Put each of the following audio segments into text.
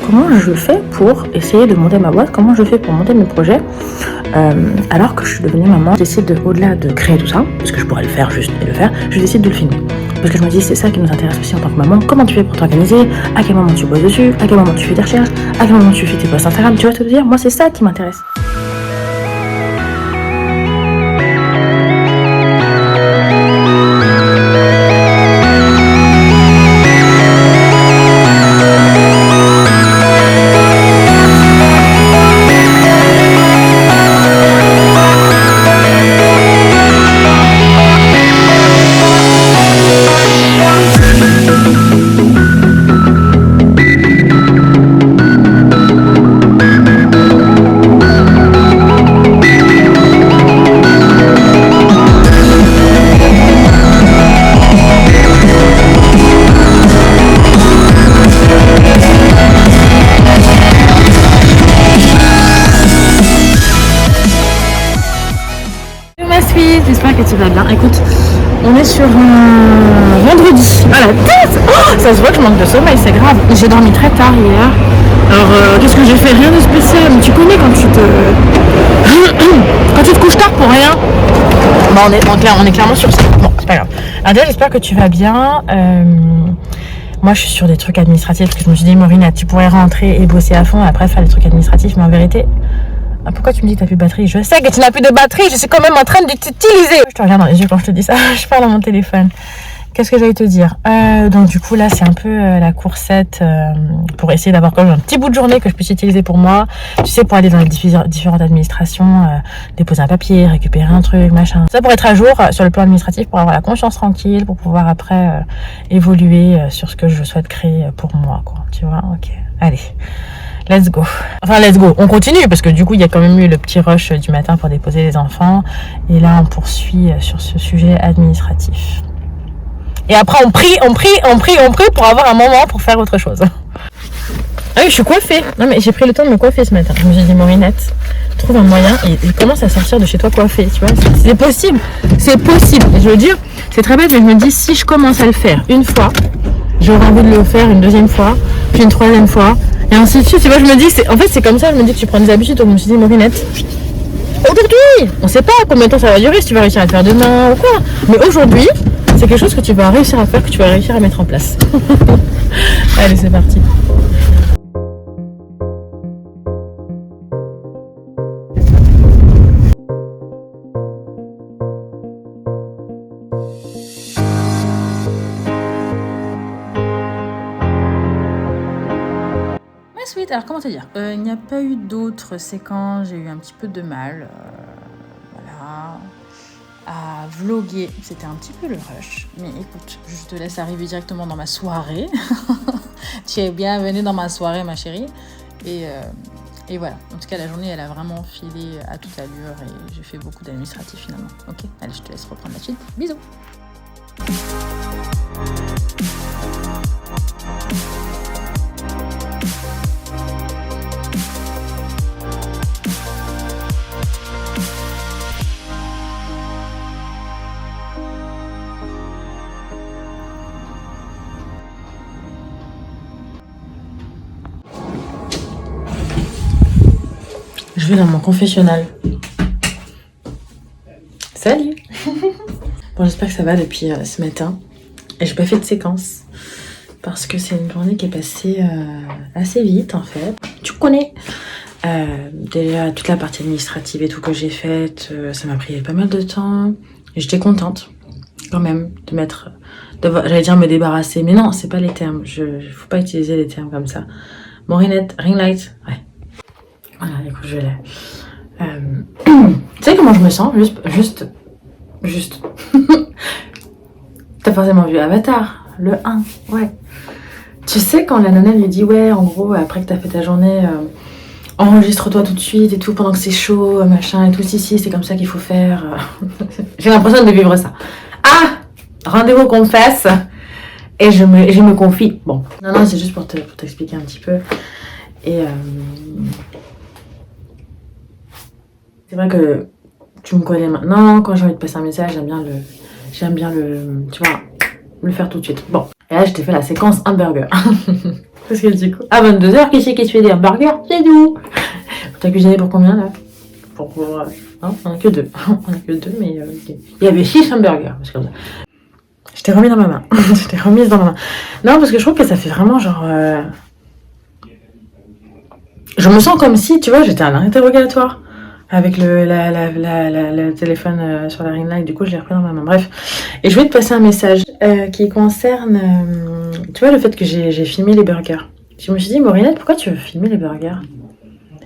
comment je fais pour essayer de monter ma boîte, comment je fais pour monter mes projets, alors que je suis devenue maman. Je décide au-delà de créer tout ça, parce que je pourrais le faire juste et le faire, je décide de le filmer. Parce que je me dis, c'est ça qui nous intéresse aussi en tant que maman. Comment tu fais pour t'organiser, à quel moment tu bosses dessus, à quel moment tu fais tes recherches, à quel moment tu fais tes posts Instagram, tu vois ce que je veux dire? Moi, c'est ça qui m'intéresse. J'espère que tu vas bien. Écoute, on est sur un vendredi. Ah la tête, oh, ça se voit que je manque de sommeil, c'est grave. J'ai dormi très tard hier. Alors qu'est-ce que j'ai fait? Rien de spécial. Mais tu connais quand tu te couches tard pour rien. Bon, on est clairement sur ça. Bon, c'est pas grave. Alors déjà, j'espère que tu vas bien. Moi, je suis sur des trucs administratifs parce que je me suis dit, Maureen, tu pourrais rentrer et bosser à fond et après faire des trucs administratifs. Mais en vérité, pourquoi tu me dis que t'as plus de batterie? Je sais que tu n'as plus de batterie, je suis quand même en train de t'utiliser. Je te regarde dans les yeux quand je te dis ça, je parle à mon téléphone. Qu'est-ce que j'allais te dire? Donc du coup là c'est un peu la coursette pour essayer d'avoir quand même un petit bout de journée que je puisse utiliser pour moi. Tu sais, pour aller dans les différentes administrations, déposer un papier, récupérer un truc, machin. Ça pour être à jour sur le plan administratif, pour avoir la conscience tranquille, pour pouvoir après évoluer sur ce que je souhaite créer pour moi, quoi. Tu vois? Ok, allez. Let's go. Enfin, let's go. On continue parce que du coup, il y a quand même eu le petit rush du matin pour déposer les enfants. Et là, on poursuit sur ce sujet administratif. Et après, on prie pour avoir un moment pour faire autre chose. Ah oui, je suis coiffée. Non, mais j'ai pris le temps de me coiffer ce matin. Je me suis dit, Maurinette, trouve un moyen et commence à sortir de chez toi coiffée. Tu vois, c'est possible. C'est possible. Je veux dire, c'est très bête, mais je me dis, si je commence à le faire une fois, j'aurai envie de le faire une deuxième fois, puis une troisième fois. Et ainsi de suite, tu vois, je me dis, c'est comme ça, je me dis que tu prends des habitudes. Donc je me suis dit, Maurinette, aujourd'hui, on sait pas combien de temps ça va durer, si tu vas réussir à le faire demain ou quoi. Mais aujourd'hui, c'est quelque chose que tu vas réussir à faire, que tu vas réussir à mettre en place. Allez, c'est parti. Sweet, alors comment te dire, il n'y a pas eu d'autres séquences, j'ai eu un petit peu de mal, voilà, à vloguer, c'était un petit peu le rush, mais écoute, je te laisse arriver directement dans ma soirée, tu es bienvenue dans ma soirée ma chérie, et voilà, en tout cas la journée elle a vraiment filé à toute allure et j'ai fait beaucoup d'administratifs finalement, ok, allez je te laisse reprendre la suite, bisous. Je vais dans mon confessionnal. Salut. Bon, j'espère que ça va depuis ce matin. Et j'ai pas fait de séquence. Parce que c'est une journée qui est passée assez vite en fait. Tu connais. Déjà toute la partie administrative et tout que j'ai faite, ça m'a pris pas mal de temps. Et j'étais contente quand même de mettre... j'allais dire me débarrasser, mais non, c'est pas les termes. Faut pas utiliser les termes comme ça. Maurinette, ring light, ouais. Voilà, écoute, je l'ai. Tu sais comment je me sens? Juste. T'as forcément vu Avatar, le 1, ouais. Tu sais quand la nana lui dit, ouais, en gros, après que t'as fait ta journée, enregistre-toi tout de suite et tout, pendant que c'est chaud, machin et tout, si, c'est comme ça qu'il faut faire. J'ai l'impression de vivre ça. Ah! Rendez-vous qu'on fasse. Et je me confie. Bon. Non, c'est juste pour t'expliquer un petit peu. Et c'est vrai que tu me connais maintenant, quand j'ai envie de passer un message, j'aime bien le, tu vois, le faire tout de suite. Bon, et là je t'ai fait la séquence hamburger. Parce que du coup, à 22h, qui c'est qui se fait des hamburgers? C'est nous. T'as cuisiné pour combien là? Non, on a que 2. On a que 2, mais okay. Il y avait 6 hamburgers. Parce que je t'ai remis dans ma main. Je t'ai remise dans ma main. Non, parce que je trouve que ça fait vraiment genre... Je me sens comme si, tu vois, j'étais à un interrogatoire avec le téléphone sur la ring light. Du coup, je l'ai repris dans ma main. Bref. Et je vais te passer un message qui concerne, tu vois, le fait que j'ai filmé les burgers. Je me suis dit, Maurinette, pourquoi tu veux filmer les burgers?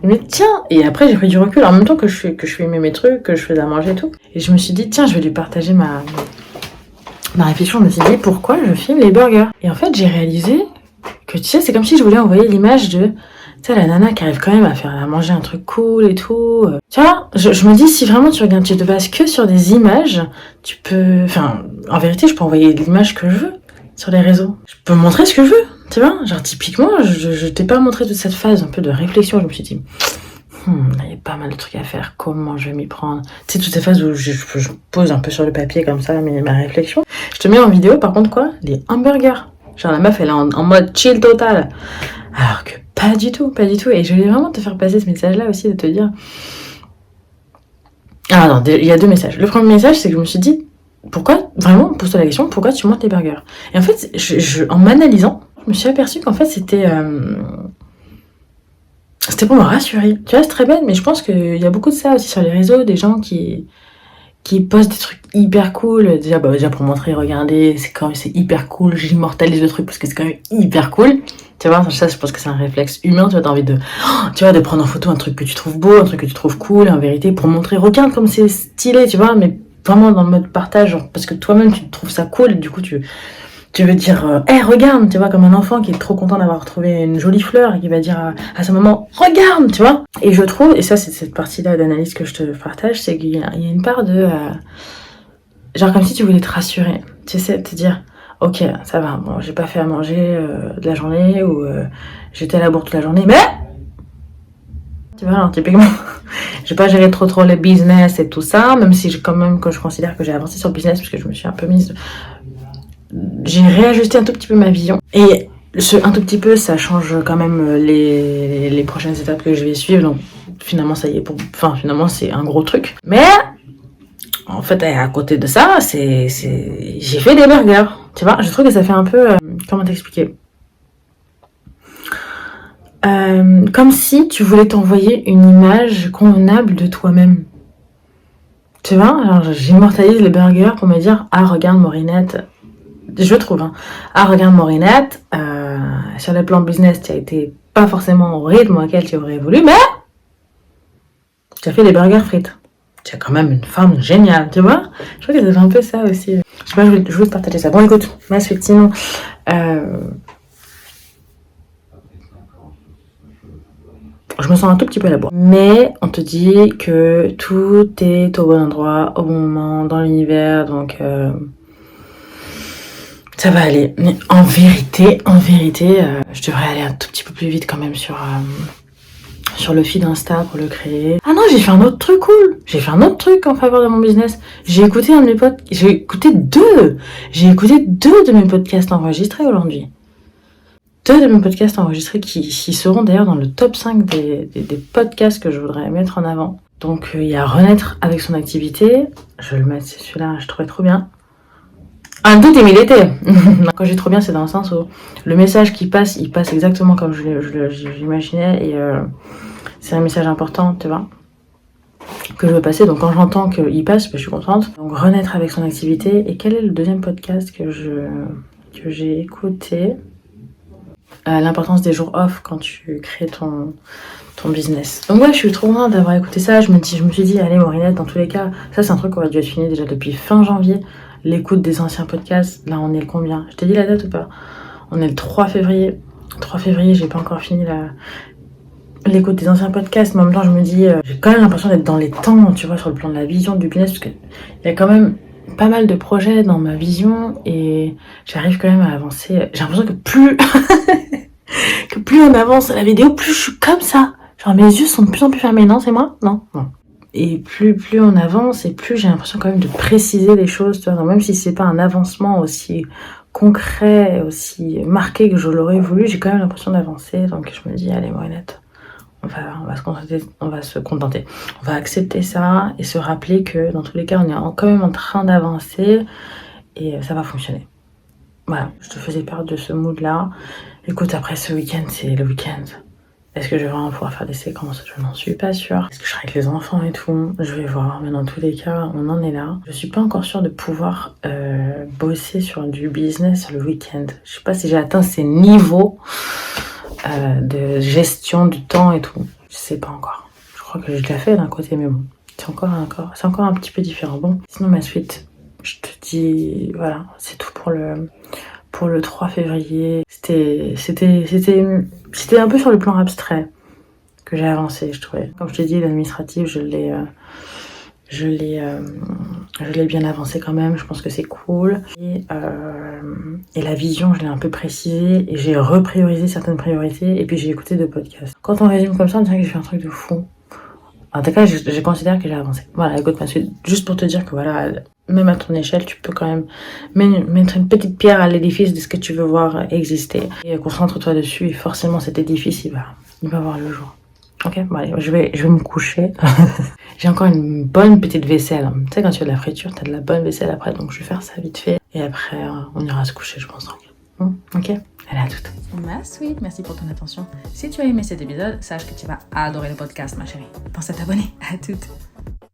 Il me dit, tiens. Et après, j'ai pris du recul en même temps que je filmais mes trucs, que je faisais à manger et tout. Et je me suis dit, tiens, je vais lui partager ma réflexion. Je me suis dit, pourquoi je filme les burgers? Et en fait, j'ai réalisé que, tu sais, c'est comme si je voulais envoyer l'image de... Tu sais, la nana qui arrive quand même à faire à manger un truc cool et tout. Tu vois, je me dis, si vraiment tu regardes, tu te bases que sur des images, tu peux... Enfin, en vérité, je peux envoyer l'image que je veux sur les réseaux. Je peux montrer ce que je veux, tu vois. Genre, typiquement, je t'ai pas montré toute cette phase un peu de réflexion. Je me suis dit, il y a pas mal de trucs à faire. Comment je vais m'y prendre? Tu sais, toutes ces phases où je pose un peu sur le papier comme ça ma réflexion. Je te mets en vidéo, par contre, quoi? Les hamburgers. Genre, la meuf, elle est en mode chill total. Alors que pas du tout, pas du tout. Et je voulais vraiment te faire passer ce message-là aussi, de te dire... Ah non, il y a 2 messages. Le premier message, c'est que je me suis dit, pourquoi, vraiment, pose-toi la question, pourquoi tu montes les burgers? Et en fait, en m'analysant, je me suis aperçue qu'en fait, c'était pour me rassurer. Tu vois, c'est très bête, mais je pense qu'il y a beaucoup de ça aussi sur les réseaux, des gens qui postent des trucs hyper cool. Déjà pour montrer, regardez, c'est hyper cool, j'immortalise le truc parce que c'est quand même hyper cool. Tu vois, ça, je pense que c'est un réflexe humain. Tu vois, t'as envie de prendre en photo un truc que tu trouves beau, un truc que tu trouves cool, et en vérité, pour montrer, regarde comme c'est stylé, tu vois, mais vraiment dans le mode partage, genre, parce que toi-même, tu trouves ça cool, et du coup, tu veux dire, hey, regarde, tu vois, comme un enfant qui est trop content d'avoir trouvé une jolie fleur et qui va dire à sa maman, regarde, tu vois. Et je trouve, et ça, c'est cette partie-là d'analyse que je te partage, c'est qu'il y a une part de, genre comme si tu voulais te rassurer, tu sais, te dire, ok, ça va, bon, j'ai pas fait à manger de la journée, ou j'étais à la bourre toute la journée, mais... Tu vois, alors, typiquement, j'ai pas géré trop les business et tout ça, même si quand je considère que j'ai avancé sur le business, parce que je me suis un peu mise... J'ai réajusté un tout petit peu ma vision. Et un tout petit peu, ça change quand même les prochaines étapes que je vais suivre. Donc, finalement, ça y est, finalement, c'est un gros truc. Mais... En fait, à côté de ça, j'ai fait des burgers. Tu vois, je trouve que ça fait un peu... comment t'expliquer? Comme si tu voulais t'envoyer une image convenable de toi-même. Tu vois, alors j'immortalise les burgers pour me dire, ah, regarde, Maurinette... Je trouve, hein. Ah, regarde, Maurinette, sur le plan business, tu as été pas forcément au rythme auquel tu aurais voulu, mais... Tu as fait des burgers frites. Tu es quand même une femme géniale, tu vois. Je crois que ça fait un peu ça aussi. Je sais pas, je voulais te partager ça. Bon, écoute, ma suite, sinon... je me sens un tout petit peu à la bourre. Mais on te dit que tout est au bon endroit, au bon moment, dans l'univers, donc... ça va aller. Mais en vérité, je devrais aller un tout petit peu plus vite quand même sur le feed Insta pour le créer. Ah non, j'ai fait un autre truc cool. J'ai fait un autre truc en faveur de mon business. J'ai écouté un de mes podcasts. J'ai écouté deux de mes podcasts enregistrés aujourd'hui. 2 de mes podcasts enregistrés qui seront d'ailleurs dans le top 5 des podcasts que je voudrais mettre en avant. Donc il y a Renaître avec son activité. Je vais le mettre, c'est celui-là, je trouvais trop bien. Un doute d'émilité. Quand j'ai trop bien, c'est dans le sens où le message qui passe, il passe exactement comme je l'imaginais, et c'est un message important, tu vois, que je veux passer. Donc quand j'entends qu'il passe, je suis contente. Donc Renaître avec son activité. Et quel est le deuxième podcast que j'ai écouté? L'importance des jours off quand tu crées ton business. Donc ouais, je suis trop contente d'avoir écouté ça. Je me suis dit, allez, Maurinette, dans tous les cas, ça c'est un truc qui aurait dû être fini déjà depuis fin janvier. L'écoute des anciens podcasts, là on est le combien? Je t'ai dit la date ou pas? On est le 3 février. 3 février, j'ai pas encore fini l'écoute des anciens podcasts, mais en même temps je me dis, j'ai quand même l'impression d'être dans les temps, tu vois, sur le plan de la vision du business, parce qu'il y a quand même pas mal de projets dans ma vision, et j'arrive quand même à avancer. J'ai l'impression que plus on avance à la vidéo, plus je suis comme ça. Genre mes yeux sont de plus en plus fermés, non, c'est moi? Non. Et plus on avance, et plus j'ai l'impression quand même de préciser les choses, tu vois. Donc même si c'est pas un avancement aussi concret, aussi marqué que je l'aurais voulu, j'ai quand même l'impression d'avancer. Donc je me dis, allez Maureenette, on va se contenter. On va accepter ça et se rappeler que dans tous les cas, on est quand même en train d'avancer et ça va fonctionner. Voilà, je te faisais part de ce mood-là. Écoute, après ce week-end, c'est le week-end. Est-ce que je vais vraiment pouvoir faire des séquences? Je n'en suis pas sûre. Est-ce que je serai avec les enfants et tout? Je vais voir, mais dans tous les cas, on en est là. Je suis pas encore sûre de pouvoir bosser sur du business le week-end. Je sais pas si j'ai atteint ces niveaux de gestion du temps et tout. Je sais pas encore. Je crois que je l'ai fait d'un côté, mais bon, c'est encore un petit peu différent. Bon, sinon ma suite, je te dis, voilà, c'est tout pour le 3 février. C'était un peu sur le plan abstrait que j'ai avancé, je trouvais. Comme je te dis, l'administratif, je l'ai bien avancé quand même, je pense que c'est cool. Et la vision, je l'ai un peu précisée et j'ai repriorisé certaines priorités et puis j'ai écouté 2 podcasts. Quand on résume comme ça, on dirait que j'ai fait un truc de fou. En tout cas, je considère que j'ai avancé. Voilà, écoute ma suite. Juste pour te dire que voilà, même à ton échelle, tu peux quand même mettre une petite pierre à l'édifice de ce que tu veux voir exister. Et concentre-toi dessus et forcément cet édifice, il va voir le jour. Ok, bon allez, je vais me coucher. J'ai encore une bonne petite vaisselle. Tu sais, quand tu as de la friture, tu as de la bonne vaisselle après, donc je vais faire ça vite fait. Et après, on ira se coucher, je pense, tranquille. Ok, allez, à toutes. Ma sweet, merci pour ton attention. Si tu as aimé cet épisode, sache que tu vas adorer le podcast, ma chérie. Pense à t'abonner. À toutes.